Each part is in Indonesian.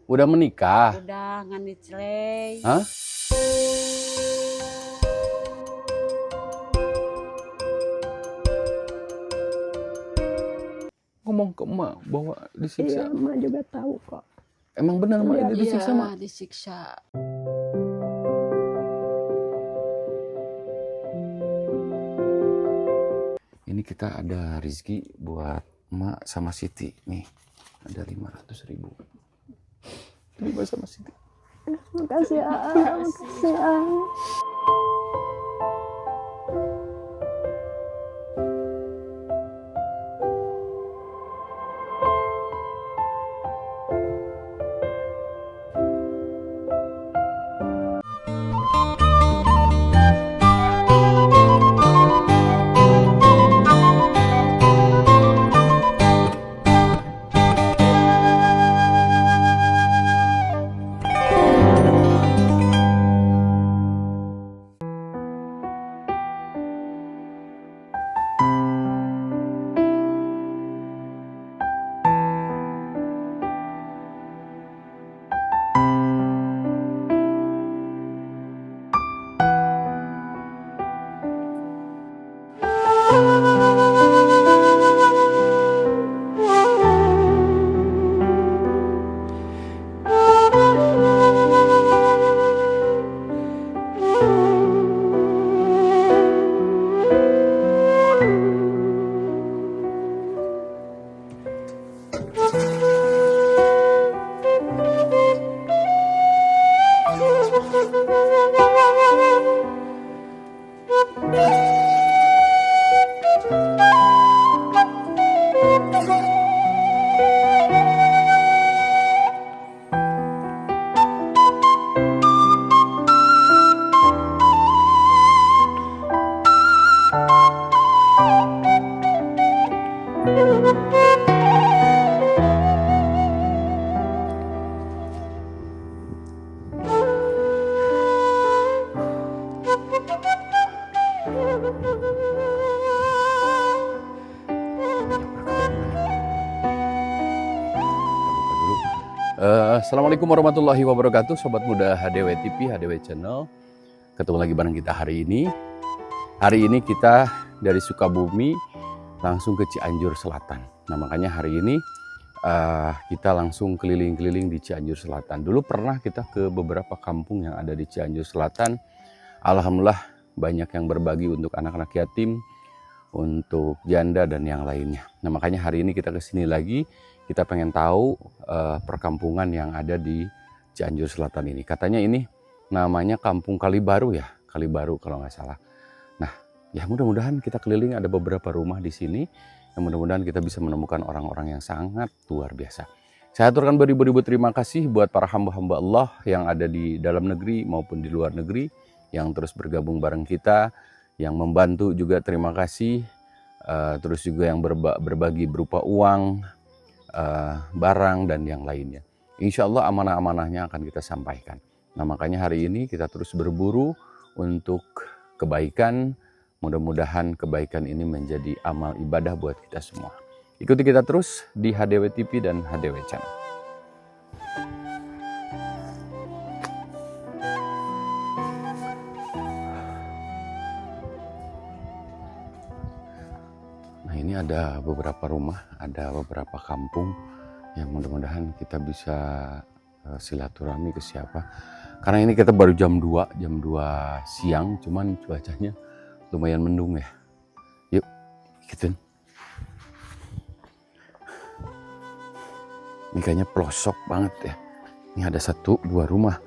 Udah menikah? Udah ngan dicelei. Hah? Ngomong ke emak bahwa disiksa. Iya, emak juga tahu kok. Emang benar emak Iya, ini disiksa, Iya, mak? disiksa. Ini kita ada rezeki buat emak sama Siti. Nih, ada 500.000. Terima sama Siti. Makasih ya, makasih ya. Assalamualaikum warahmatullahi wabarakatuh, Sobat Muda HDW TV, HDW Channel. Ketemu lagi bareng kita hari ini. Hari ini kita dari Sukabumi langsung ke Cianjur Selatan. Nah makanya hari ini kita langsung keliling-keliling di Cianjur Selatan. Dulu pernah kita ke beberapa kampung yang ada di Cianjur Selatan. Alhamdulillah banyak yang berbagi untuk anak-anak yatim, untuk janda dan yang lainnya. Nah makanya hari ini kita kesini lagi. Kita pengen tahu perkampungan yang ada di Cianjur Selatan ini. Katanya ini namanya Kampung Kalibaru ya, Kalibaru kalau nggak salah. Nah, ya mudah-mudahan kita keliling ada beberapa rumah di sini. Yang mudah-mudahan kita bisa menemukan orang-orang yang sangat luar biasa. Saya aturkan beribu-ribu terima kasih buat para hamba-hamba Allah yang ada di dalam negeri maupun di luar negeri yang terus bergabung bareng kita, yang membantu juga terima kasih. Terus juga yang berbagi berupa uang, barang dan yang lainnya. Insya Allah amanah-amanahnya akan kita sampaikan. Nah makanya hari ini kita terus berburu untuk kebaikan. Mudah-mudahan kebaikan ini menjadi amal ibadah buat kita semua. Ikuti kita terus di HDW TV dan HDW Channel. Nah ini ada beberapa rumah, ada beberapa kampung yang mudah-mudahan kita bisa silaturahmi ke siapa. Karena ini kita baru jam 2 siang, cuman cuacanya lumayan mendung ya. Yuk, ikutin. Ini kayaknya pelosok banget ya. Ini ada 1-2 rumah.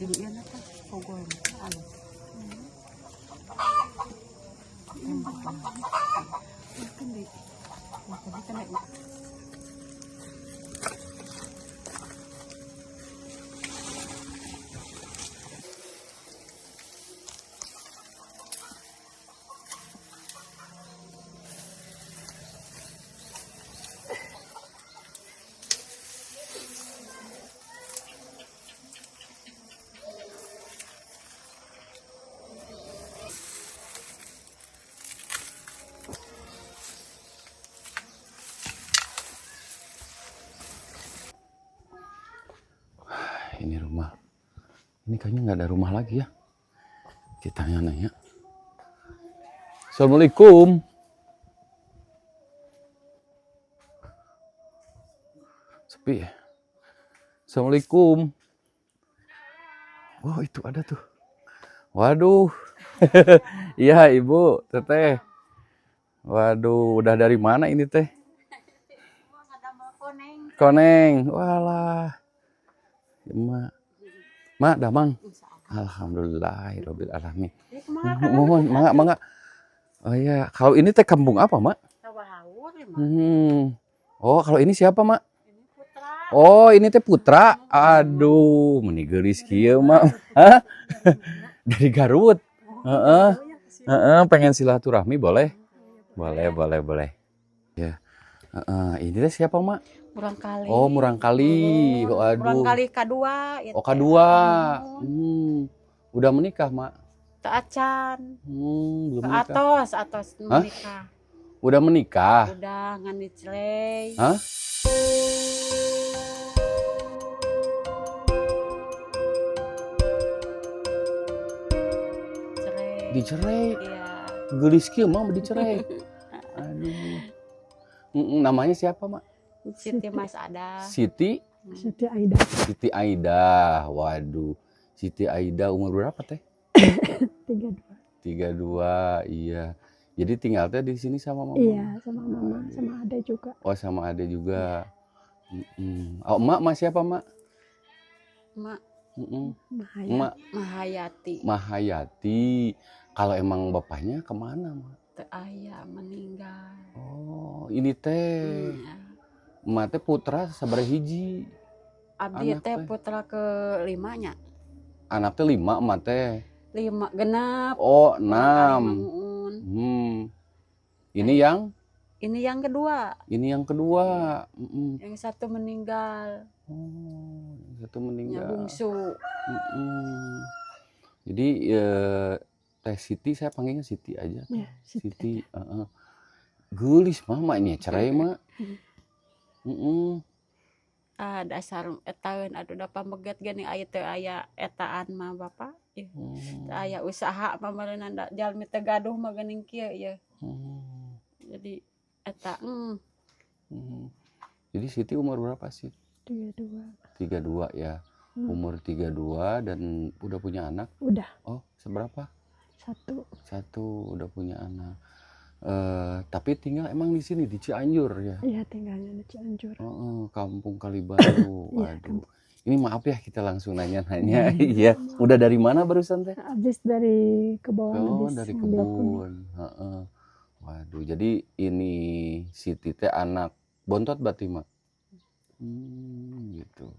Dilihat apa? Pogol. Ano? Hindi. Hindi ka na. Ini rumah. Ini kayaknya nggak ada rumah lagi ya. Kita nanya. Assalamualaikum. Sepi ya. Assalamualaikum. Oh itu ada tuh. Waduh. Iya ibu, teteh. Waduh, udah dari mana ini teh? Koneng. Walah. Mak, damang. Alhamdulillahirabbil alamin. Mohon, mangga. Oh iya, kalau ini teh kampung apa, Mak? Oh, kalau ini siapa, Mak? Oh, ini teh Putra. Aduh, meni geulis kieu, Mak. Hah? Dari Garut. Pengen silaturahmi boleh? Boleh. Ya. Ini teh siapa, Mak? Murangkali. Oh, Murangkali. Waduh. Murangkali kedua. Oh, kedua. Udah menikah, Mak? Ke acan. Belum Ke menikah. atos menikah. Udah menikah? Udah ngan dicelei. Hah? Dicerai? Iya. Gelis kieu mah dicerai. Aduh. Namanya siapa, Mak? Siti Mas Ada. Siti Aida. Siti Aida. Waduh. Siti Aida umur berapa teh? 32. 32. Iya. Jadi tinggal teh di sini sama mama. Iya, sama mama, sama ade juga. Oh, sama ade juga. Oh, emak siapa, Mak? Mak Emak Mahayati. Mahayati. Kalau emang bapaknya kemana, Mak? Teu aya meninggal. Oh, ini teh. Emak teh putra sabaraha hiji? Abdi Anak teh teh. putra ke limanya. Anak teh 5, emak teh. 5 genep. Oh, 6. Manguun. Ini yang? Ini yang kedua. Ini yang kedua. Yang satu meninggal. Oh, yang satu Yang meninggal. bungsu. Jadi Teh Siti, saya panggilnya Siti aja. Ya, Siti. Gelis mamanya cerai mah. Dasar etaeun aduh da pameget geuning aya teu aya etaan mah Bapak. Teu aya usaha mah meureunna da jalmi teu gaduh mah geuning kieu ieu. Jadi eta Jadi Siti umur berapa sih? 32. 32 ya. Umur 32 dan udah punya anak? Udah. Oh, seberapa? 1. Udah punya anak. Tapi tinggal emang di sini di Cianjur ya? Iya, tinggalnya di Cianjur. Kampung Kalibaru. Waduh. Ini maaf ya kita langsung nanya-nanya. Iya. Udah dari mana barusan teh? Habis dari kebun. Oh, dari kebun. Waduh. Jadi ini Siti teh anak bontot berarti, Mak? Gitu.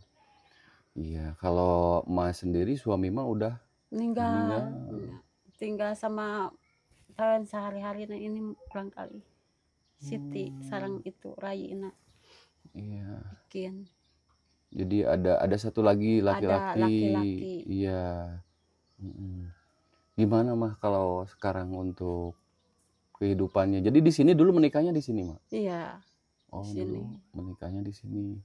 Iya. Kalau Mas sendiri suami mah udah meninggal. Tinggal sama tahun sehari-hari ini barangkali Siti sarang itu Rayina. Iya. Bikin. Jadi ada satu lagi laki-laki. Ada laki-laki. Iya. Gimana mah kalau sekarang untuk kehidupannya? Jadi di sini dulu menikahnya di sini, Mak? Iya. Oh, Sini. dulu menikahnya di sini.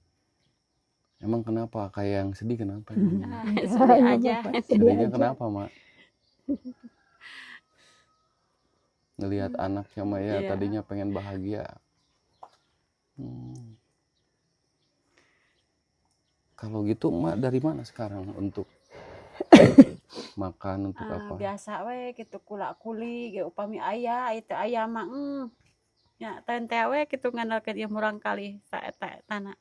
Emang kenapa? Kayak yang sedih kenapa? Sedih aja. Sedihnya kenapa, Mak? Ngelihat anaknya mah ya, tadinya pengen bahagia. Kalau gitu Mak dari mana sekarang untuk makan, untuk apa? Biasa we gitu kula-kuli ge upami aya itu aya mah nya teu we kitu ngandalkeun ieu Murangkali saeta tanah.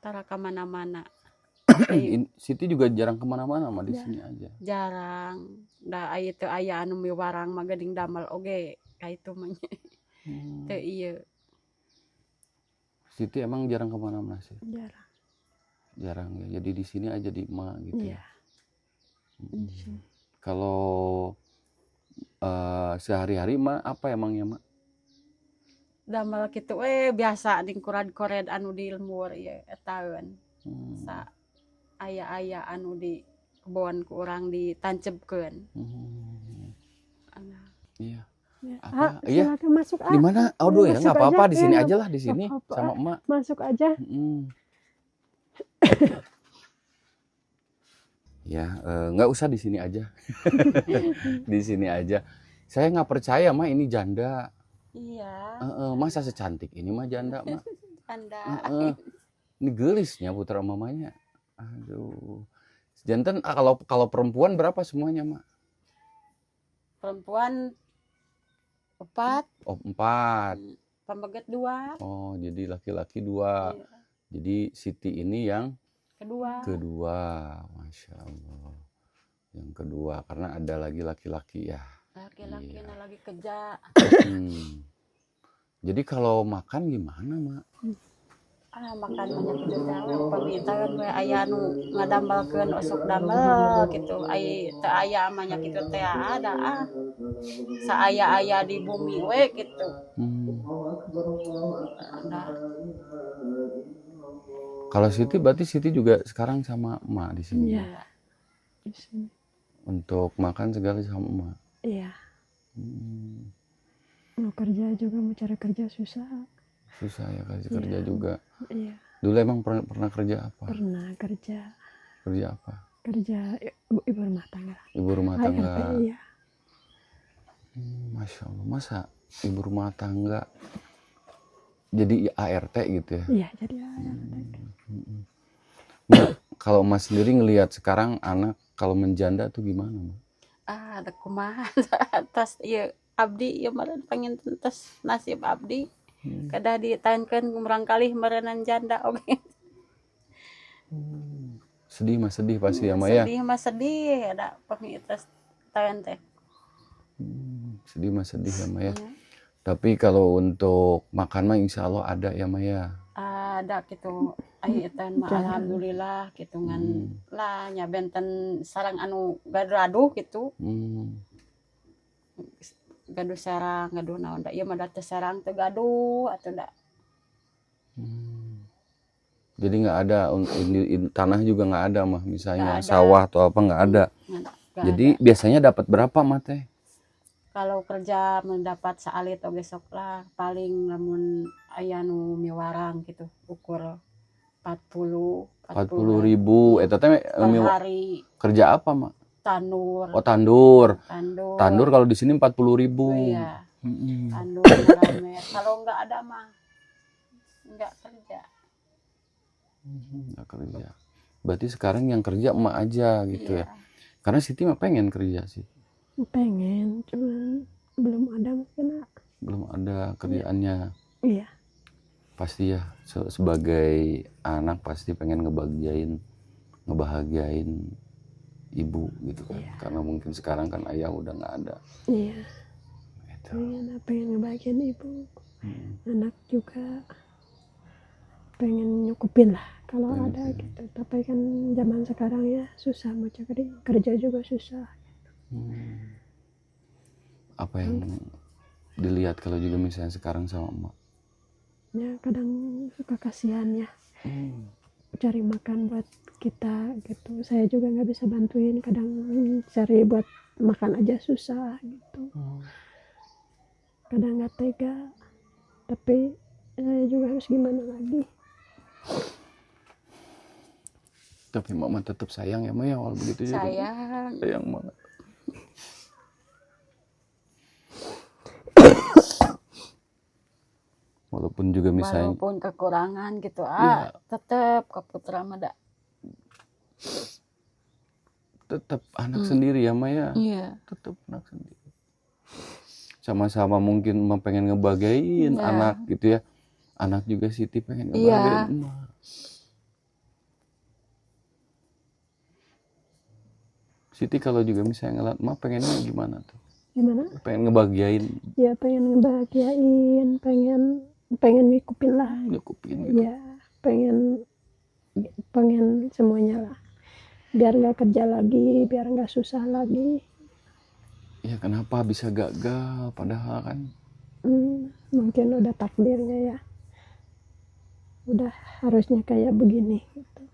Tara ka mana-mana. Siti juga jarang kemana-mana mah di Jarang. sini aja. jarang da aya teu aya anu miwarang mah geuning damel oge kaitu mah nya. Teu ieu Siti emang jarang kemana-mana sih. Jarang. Jarang ya. Jadi di sini aja di emak gitu Iya. ya. Di sini. Kalau sehari-hari mah apa emangnya mak? damel kitu biasa ning kored-kored anu di lembur ieu etaeun sa aya anu di kebon ku urang ditancepkeun. Iya. Ya. Apa? Iya. Silakan masuk. Di mana? Aduh ya, Masuk nggak apa-apa aja. di sini Ya, aja lah di sini nggak apa-apa. sama emak. Masuk aja. Ya, nggak usah di sini aja. Di sini aja. Saya nggak percaya mah ini janda. Iya. Masa secantik ini mah janda mah. Anda Ini gelisnya putra mamanya. Aduh. Jantan kalau perempuan berapa semuanya mak? perempuan 4, Oh 4. pembeget 2. Oh jadi laki-laki 2. Iya. Jadi Siti ini yang Kedua. Masya Allah. Yang kedua karena ada lagi laki-laki ya. Laki-laki Iya. lagi kerja. Jadi kalau makan gimana mak? Makan banyak gitu tawe pamitaeun we aya nu ngadambalkeun osok damel gitu teu aya amanya kitu teh ada saaya-aya di bumi we gitu. Ada. Kalau Siti berarti Siti juga sekarang sama emak di sini. Iya. Di sini. Untuk makan segala sama emak. Iya. Mau kerja juga, mau cari kerja susah. Susah ya kasih kerja juga. Iya. Dulu emang pernah kerja apa? Pernah kerja. Kerja apa? Kerja ibu rumah tangga. Ibu rumah tangga. Iya. Masya Allah, masa ibu rumah tangga jadi ART gitu ya? Iya, jadi ART. Mbak, kalau Mas sendiri ngelihat sekarang anak kalau menjanda tuh gimana, Mbak? Ada kumaha tas ieu abdi ieu meureun pengen tes nasib abdi. Kada ditaenkeun barangkali meureunnan janda oge. Sedih Mas, sedih pasti ya, Maya. Sedih mah sedih ada pengen tes taen teh. Sedih Mas, sedih ya, Maya. Tapi kalau untuk makan mah insya Allah ada ya, Maya. Ada gitu ayeuna mah alhamdulillah gitu ngan lah nya benten sarang anu gaduh gitu. Gaduh sarang gaduh naon da ieu mah da teu sarang teu gaduh atuh da. Jadi nggak ada tanah juga nggak ada mah misalnya Nggak ada. sawah atau apa nggak ada. Nggak Jadi ada. biasanya dapat berapa mah teh? Kalau kerja mendapat saalit oge sok lah paling lamun aya nu miwarang gitu ukur 40.000 eta teh per hari kerja apa mah? tandur. Oh tandur. Tandur. Tandur kalau di sini 40.000. Iya. Tandur ngeramet. Kalau enggak ada mah enggak kerja. Nggak kerja. Berarti sekarang yang kerja emak aja gitu Iya. ya. Karena Siti mah pengen kerja sih. Pengen, cuman belum ada mungkin. Belum ada kerjaannya. Iya. Pasti ya sebagai anak pasti pengen ngebahagiain ibu gitu kan. Iya. Karena mungkin sekarang kan ayah udah nggak ada. Iya. Gitu. Pengen ngebahagiain ibu. Anak juga pengen nyukupin lah kalau ada gitu. Tapi kan zaman sekarang ya susah mau cari kerja juga susah. Apa yang dilihat kalau juga misalnya sekarang sama emak? Ya kadang suka kasihan ya. Cari makan buat kita gitu. Saya juga nggak bisa bantuin. Kadang cari buat makan aja susah gitu. Kadang nggak tega. Tapi saya juga harus gimana lagi. Tapi mama tetap sayang ya Maya awal begitu juga. Sayang banget. Walaupun juga misalnya Walaupun kekurangan gitu Iya. tetep ke putra mah da. tetap anak sendiri ya Maya. Iya. Tetap anak sendiri. Sama-sama mungkin emak pengen ngebahagiain Iya. anak gitu ya. Anak juga Siti pengen ngebahagiain emak. Siti kalau juga misalnya ngeliat emak pengennya gimana tuh? Gimana? Pengen ngebahagiain, Ya pengen ngebahagiain, pengen ngikupin lah. nyukupin gitu. Ya pengen semuanya lah. Biar nggak kerja lagi, biar nggak susah lagi. Ya kenapa bisa gagal padahal kan Mungkin udah takdirnya ya. Udah harusnya kayak begini gitu.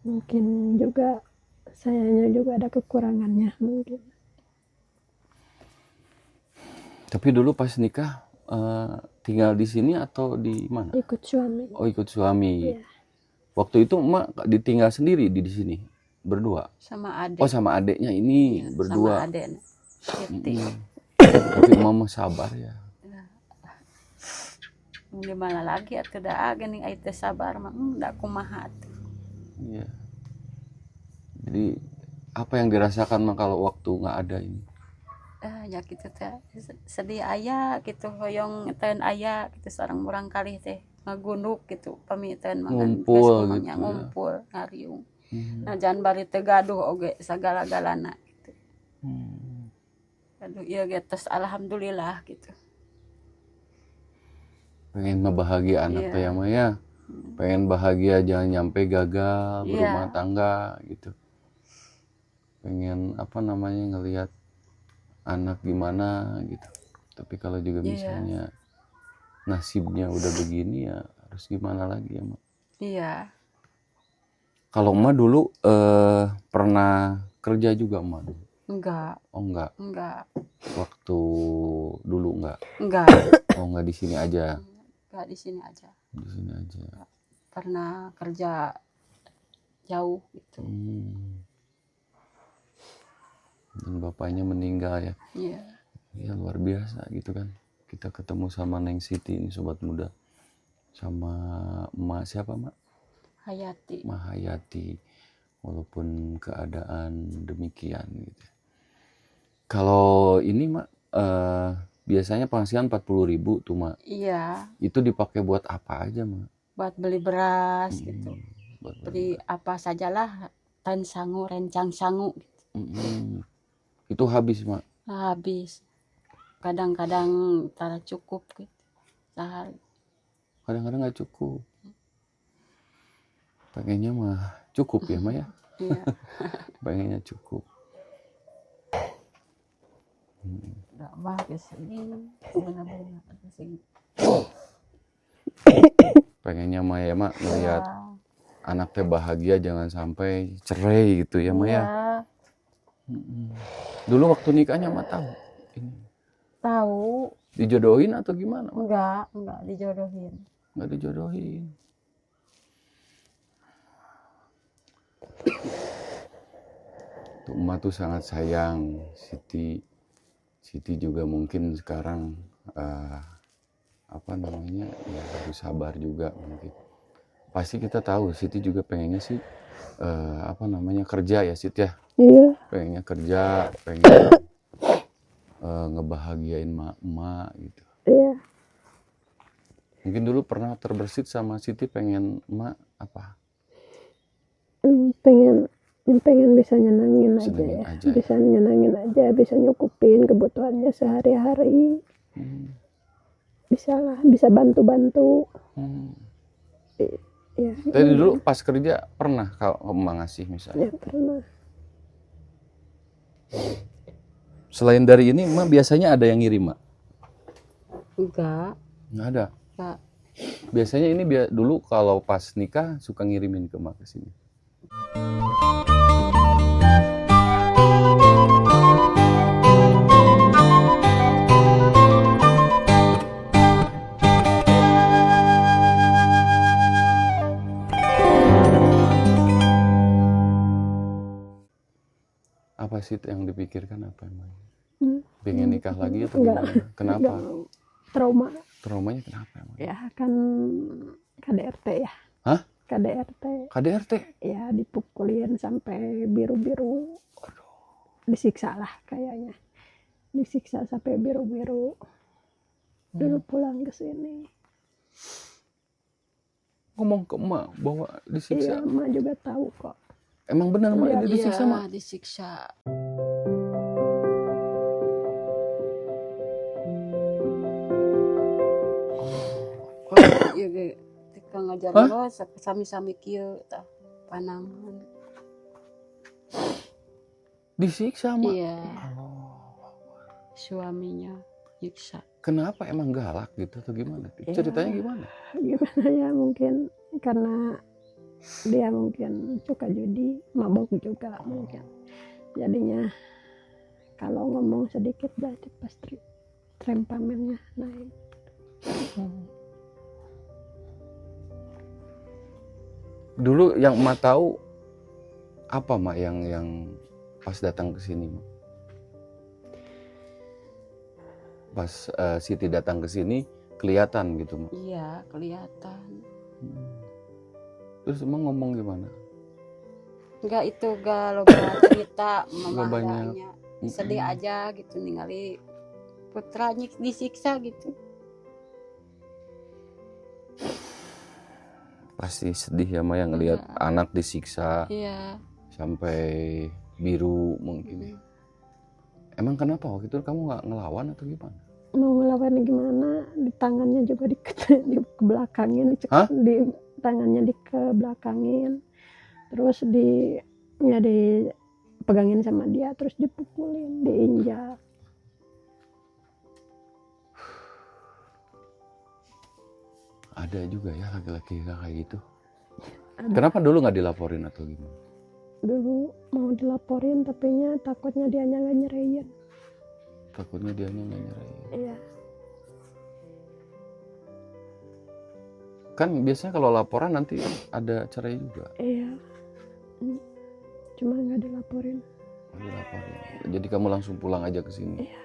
Mungkin juga sayanya juga ada kekurangannya mungkin. tapi dulu pas nikah tinggal di sini atau di mana? Ikut suami. Oh ikut suami. Iya. Waktu itu emak ditinggal sendiri di sini berdua. sama adik. Oh sama adeknya ini Iya, berdua. sama adik Siti. Tapi mama sabar ya. Gimana lagi atuh da geuning ai teh sabar mah da kumaha atuh. Iya. Jadi apa yang dirasakan mah kalau waktu nggak ada ini? Ya gitu teh sedih aya gitu hoyong eten aya gitu sareng murang kalih teh ngagunduk gitu pamiteun mangan Ngumpul gitu ya. ngumpul ngariung. Nah jangan bari teu gaduh oge sagala-galana gitu. Aduh ieu ge tos alhamdulillah gitu. Pengen ngebahagia anak teh ya mah ya. Pengen bahagia jangan nyampe gagal berumah tangga gitu. Pengen apa namanya ngelihat anak gimana gitu. Tapi kalau juga misalnya nasibnya udah begini ya harus gimana lagi ya mak. Iya. Kalau emak dulu pernah kerja juga emak dulu? Enggak. Oh enggak. Enggak. Waktu dulu enggak. Enggak. Oh enggak di sini aja. Enggak di sini aja. Di sini aja. Pernah kerja jauh gitu. Dan bapaknya meninggal ya. Iya. Ya luar biasa gitu kan. Kita ketemu sama Neng Siti ini sobat muda. Sama emak siapa mak? Hayati. Mak Hayati. Walaupun keadaan demikian gitu. Kalau ini mak biasanya penghasilan 40.000 tuh mak. Iya. Itu dipakai buat apa aja mak? Buat beli beras gitu. Buat Beli apa sajalah tan sangu, rencang sangu gitu. Itu habis mak? Habis. Kadang-kadang tara cukup gitu. Sehari. Kadang-kadang nggak cukup. Pengennya mah cukup ya mak ya? Iya. Pengennya cukup. Enggak mah kesini. Benar-benar kesini. Pengennya mah ya mak ngelihat anak teh bahagia jangan sampai cerai gitu ya mak ya. Dulu waktu nikahnya mak tahu ini. Tahu. Dijodohin atau gimana mak? Enggak dijodohin. Enggak dijodohin. Tuh emak tuh sangat sayang Siti. Siti juga mungkin sekarang apa namanya ya harus sabar juga mungkin. Pasti kita tahu Siti juga pengennya sih apa namanya kerja ya Siti ya. Iya. Pengennya kerja, pengen ngebahagiain emak gitu. Iya. Mungkin dulu pernah terbersit sama Siti pengen emak apa? Pengen bisa nyenangin aja Senengin ya. aja Bisa nyenangin aja, bisa nyukupin kebutuhannya sehari-hari. Bisa bantu-bantu. Ya, Tadi dulu pas kerja pernah kalau emak ngasih misalnya? ya pernah. Selain dari ini emak biasanya ada yang ngirim mak? Enggak. Nggak ada. Enggak. Biasanya ini dulu kalau pas nikah suka ngirimin ke emak ke sini. Apa sih yang dipikirkan apa emang? Pengen nikah lagi atau gimana? Kenapa? Trauma. Traumanya kenapa emang? Ya kan KDRT ya. Hah? KDRT. KDRT? Ya dipukulin sampai biru-biru. Disiksa lah kayaknya. Disiksa sampai biru-biru. Dulu pulang ke sini. Ngomong ke emak bahwa disiksa? Iya, emak juga tahu kok. Emang benar mak Iya, ini disiksa Iya, mak? disiksa. Iya ge tika ngajar Hah? lo sami-sami kieu tah panangan. Disiksa mak? Iya, Allah. suaminya nyiksa. Kenapa emang galak gitu atau gimana? Iya. Ceritanya gimana? Gimana ya, mungkin karena dia mungkin suka judi, mabok juga mungkin. Jadinya kalau ngomong sedikit berarti pasti temperamennya naik. Dulu yang emak tahu apa mak yang pas datang ke sini mak? Pas Siti datang ke sini kelihatan gitu mak. Iya, kelihatan. Terus emang ngomong gimana? Enggak itu gak lo cerita Nggak mama banyak. adanya. Sedih aja gitu ningali putranya disiksa gitu. Pasti sedih ya mak yang ngelihat Iya. anak disiksa Iya. sampai biru mungkin. Emang kenapa waktu itu kamu nggak ngelawan atau gimana? Mau ngelawan gimana, di tangannya juga di belakangin, Hah? di tangannya dikebelakangin, terus dipegangin sama dia, terus dipukulin, diinjak. Ada juga ya laki-laki kayak gitu. Ada. Kenapa dulu nggak dilaporin atau gimana? Dulu mau dilaporin tapi takutnya dia nggak nyerahin. Takutnya dia nggak nyerahin. Iya. Kan biasanya kalau laporan nanti ada cerai juga. Iya. Cuma nggak dilaporin. Nggak dilaporin. Jadi kamu langsung pulang aja ke sini. Iya.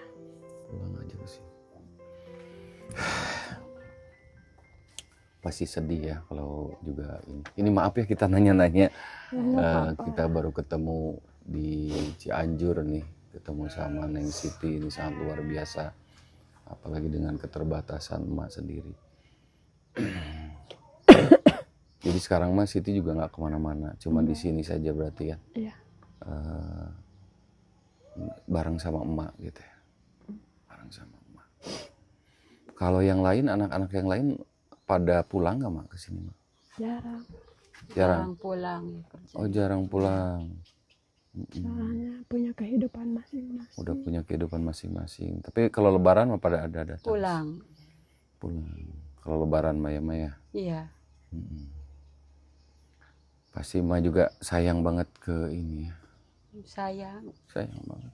Pulang aja ke sini. Pasti sedih ya kalau juga ini. Ini maaf ya kita nanya-nanya. Kita baru ketemu di Cianjur nih, ketemu sama Neng Siti, ini sangat luar biasa. Apalagi dengan keterbatasan emak sendiri. Jadi sekarang mah Siti juga nggak kemana-mana, cuma di sini saja berarti kan. Iya. Bareng sama emak gitu ya. Bareng sama emak. Kalau yang lain, anak-anak yang lain pada pulang nggak mak ke sini mak? Jarang. Jarang. Pulang ya kerja. Oh jarang pulang. Soalnya punya kehidupan masing-masing. Udah punya kehidupan masing-masing. Tapi kalau lebaran mah pada ada datang. Pulang. Pulang. Kalau lebaran mah ya. Iya. Pasti mah juga sayang banget ke ini ya. Sayang. Sayang banget.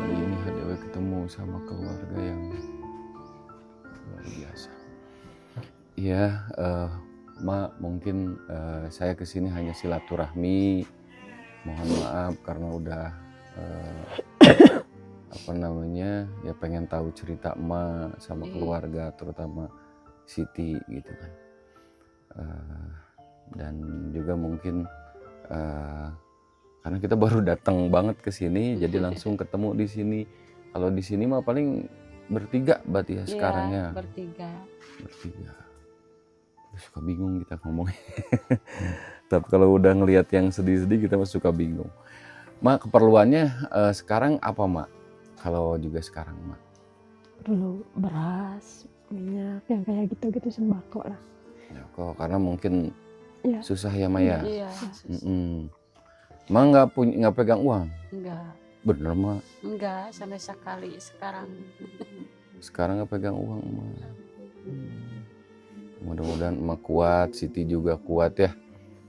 Hari ini HDW ketemu sama keluarga yang luar biasa. Iya, Mak, mungkin saya kesini hanya silaturahmi. Mohon maaf karena udah ya pengen tahu cerita emak sama keluarga, terutama Siti gitu kan. Dan juga mungkin karena kita baru datang banget ke sini, jadi langsung ketemu di sini. Kalau di sini mah paling bertiga berarti ya sekarang ya. Bertiga. Suka bingung kita ngomongnya. Tapi kalau udah ngelihat yang sedih-sedih kita mah suka bingung. Mak, keperluannya sekarang apa mak? Kalau juga sekarang mak? Perlu beras, minyak, yang kayak gitu-gitu, sembako lah. Ya, kok karena mungkin Ya. susah ya mak ya. Iya. Mak nggak pegang uang? Enggak. Bener mak? Enggak sampai sekali sekarang. Sekarang nggak pegang uang mak. Mudah-mudahan emak kuat, Siti juga kuat ya.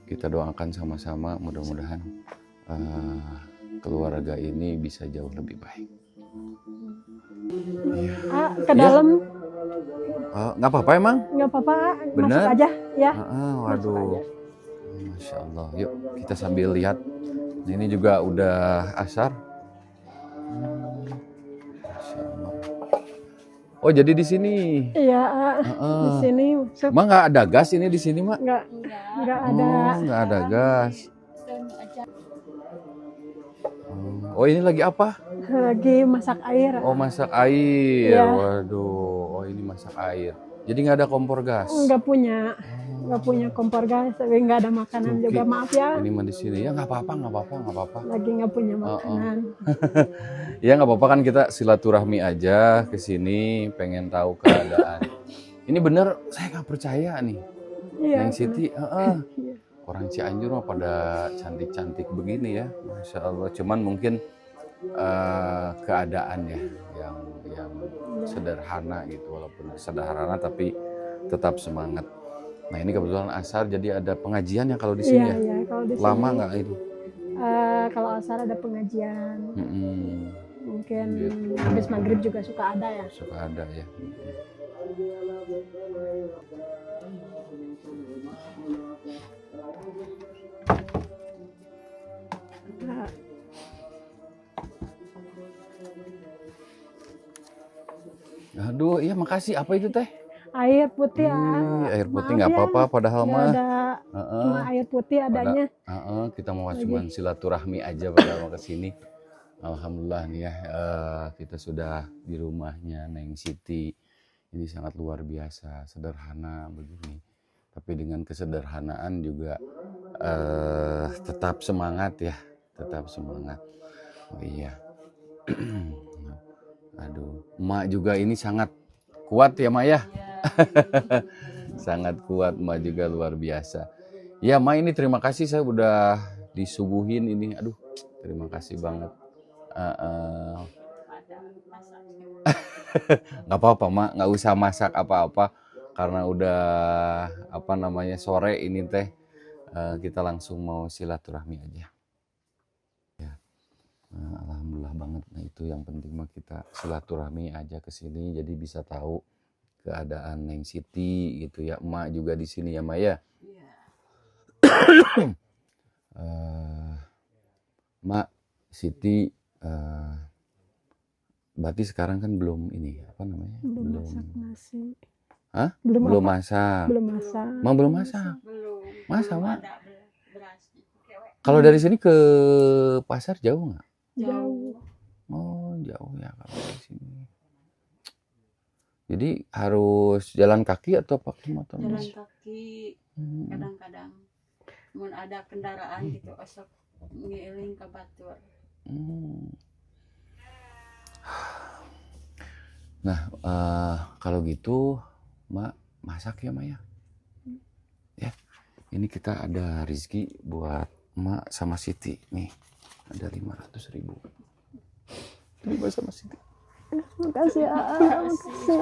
Kita doakan sama-sama, mudah-mudahan keluarga ini bisa jauh lebih baik. Ke dalam Nggak apa-apa emang? nggak apa-apa, Bener? masuk aja ya. Waduh, Masya Allah. Yuk kita sambil lihat. Ini juga udah asar. Masya Allah. Oh, jadi di sini. Iya, di Heeh. sini Mak nggak ada gas ini di sini, Mak? nggak ada. Oh, nggak ada gas. Oh, ini lagi apa? Lagi masak air. Oh, masak air. Iya. Waduh, oh ini masak air. Jadi nggak ada kompor gas. Nggak punya kompor gas, tapi nggak ada makanan Oke. juga, maaf ya. Ini mah di sini ya nggak apa-apa. Lagi nggak punya makanan. Ya nggak apa-apa kan kita silaturahmi aja ke sini, pengen tahu keadaan. Ini bener, saya nggak percaya nih. Iya. Neng Siti, Iya. orang Cianjur mah pada cantik-cantik begini ya, Masya Allah. Cuman mungkin keadaan ya yang sederhana gitu, walaupun sederhana tapi tetap semangat. Nah ini kebetulan asar, jadi ada pengajian ya kalau di sini ya. Iya, kalau di Lama sini, nggak itu? kalau asar ada pengajian. Mm-mm. Mungkin Gitu. habis maghrib juga suka ada ya. Suka ada ya. Nah, Aduh, iya makasih. Apa itu teh? air putih ya. Air putih Maaf nggak ya, apa-apa, padahal nggak mah. ada, cuma air putih adanya. Kita mau cuma silaturahmi aja padahal mau kesini. Alhamdulillah nih ya, kita sudah di rumahnya Neng Siti. Ini sangat luar biasa, sederhana begini. Tapi dengan kesederhanaan juga tetap semangat ya, tetap semangat. Oh iya. Aduh, emak juga ini sangat kuat ya, Mak ya. Sangat kuat, emak juga luar biasa. Ya, Mak ini terima kasih saya udah disuguhin ini. Aduh, terima kasih banget. Nggak apa-apa, Mak, nggak usah masak apa-apa karena udah sore ini teh, kita langsung mau silaturahmi aja. Ya, alhamdulillah banget. Nah itu yang penting mah kita silaturahmi aja ke sini, jadi bisa tahu keadaan Neng Siti gitu ya. Emak juga di sini ya, Mak ya. Mak, Siti, berarti sekarang kan belum ini Belum masak nasi. Hah? Belum masak. Belum masak. Mak belum masak. Belum. Masa, Mak? Ada beras. Kalau dari sini ke pasar jauh nggak? Jauh. Oh, jauh ya kalau dari sini. Jadi harus jalan kaki atau pakai motor? Jalan kaki. Kadang-kadang mun ada kendaraan gitu osok ngiling ke batur. Nah, kalau gitu Mak masak ya, Mak ya. Ya, ini kita ada rezeki buat Mak sama Siti nih. Ada 500.000. Terima sama Siti. Makasih, makasih.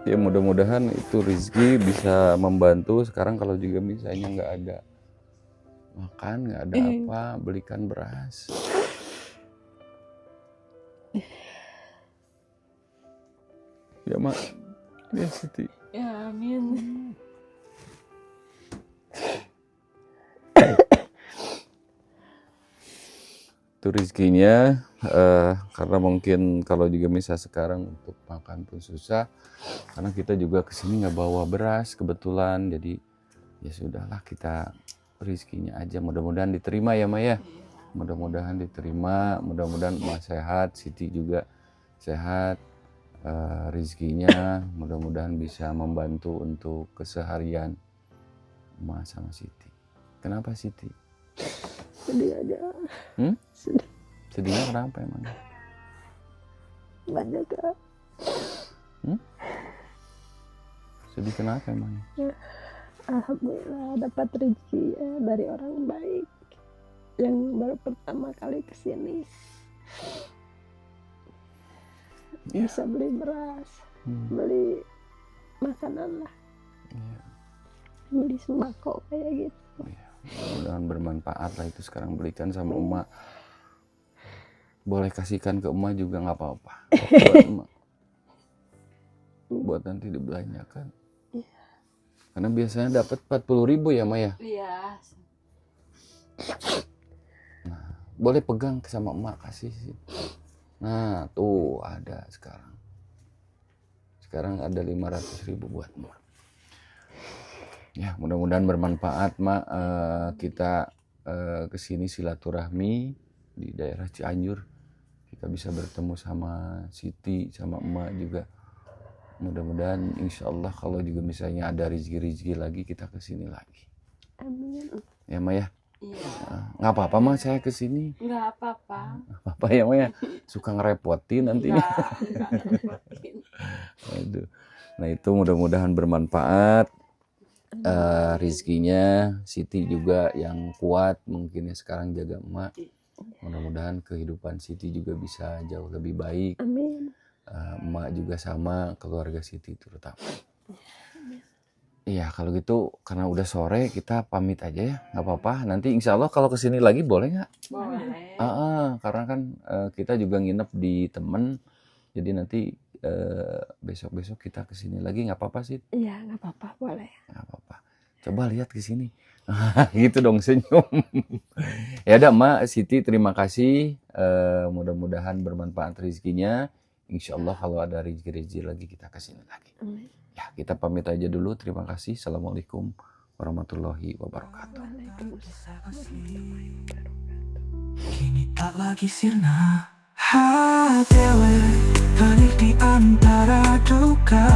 Ya mudah-mudahan itu rezeki bisa membantu. Sekarang kalau juga misalnya nggak ada makan, nggak ada apa, belikan beras. Ya, Mak. Ya, Siti. Ya, amin. Itu rezekinya, karena mungkin kalau juga misal sekarang untuk makan pun susah, karena kita juga kesini nggak bawa beras kebetulan, jadi ya sudahlah kita rezekinya aja, mudah-mudahan diterima ya, Maya. Mudah-mudahan diterima, mudah-mudahan Emak sehat, Siti juga sehat, rezekinya mudah-mudahan bisa membantu untuk keseharian Emak sama Siti. Kenapa Siti? Sedih aja. Sedih. Sedihnya kenapa emang? Banyak Kak. Sedih kenapa emang? Ya, alhamdulillah dapat rezeki ya, dari orang baik yang baru pertama kali kesini. Bisa beli beras, beli makanan lah, Iya, beli sembako kayak gitu. iya. Mudah-mudahan bermanfaat lah itu sekarang belikan sama emak. Boleh kasihkan ke emak juga nggak apa-apa. Buat emak. Buat nanti dibelanjakan. Karena biasanya dapat 40.000 ya Maya. Iya. Boleh pegang sama emak kasih sih. Nah tuh ada sekarang. Sekarang ada 500.000 buat emak. Ya mudah-mudahan bermanfaat mak. Kita kesini silaturahmi di daerah Cianjur. Kita bisa bertemu sama Siti sama emak juga. Mudah-mudahan insya Allah kalau juga misalnya ada rezeki-rezeki lagi kita kesini lagi. Amin. Ya Maya. Iya. Nggak apa-apa mah saya kesini. Nggak apa-apa. Apa ya Maya? Suka ngerepotin nantinya. Nggak ngerepotin. Aduh. Nah itu mudah-mudahan bermanfaat. Rizkinya Siti juga yang kuat mungkin ya sekarang jaga emak. Mudah-mudahan kehidupan Siti juga bisa jauh lebih baik. Amin. Emak juga sama keluarga Siti terutama. Iya kalau gitu karena udah sore kita pamit aja ya nggak apa-apa. Nanti insya Allah kalau kesini lagi boleh nggak? Boleh. Karena kan kita juga nginep di temen. Jadi nanti besok-besok kita kesini lagi nggak apa-apa sih? Iya nggak apa-apa, boleh. Nggak apa-apa. Coba lihat ke sini. Gitu dong senyum. Ya udah Mak Siti terima kasih. Mudah-mudahan bermanfaat rezekinya. Insya Allah kalau ada rezeki lagi kita kesini lagi. Amin. Ya kita pamit aja dulu. Terima kasih. Assalamualaikum warahmatullahi wabarakatuh. Waalaikumsalam. Kini tak lagi sirna dewe balik di antara duka,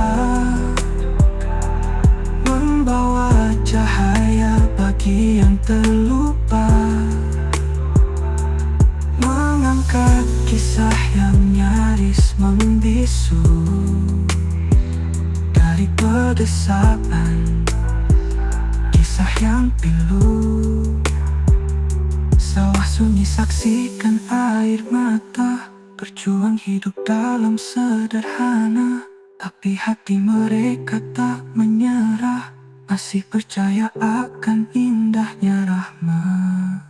membawa cahaya bagi yang terlupa, mengangkat kisah yang nyaris membisu dari pedesaan kisah yang pilu. Sawah sunyi saksikan air mata, berjuang hidup dalam sederhana. Tapi hati mereka tak menyerah, masih percaya akan indahnya rahmat.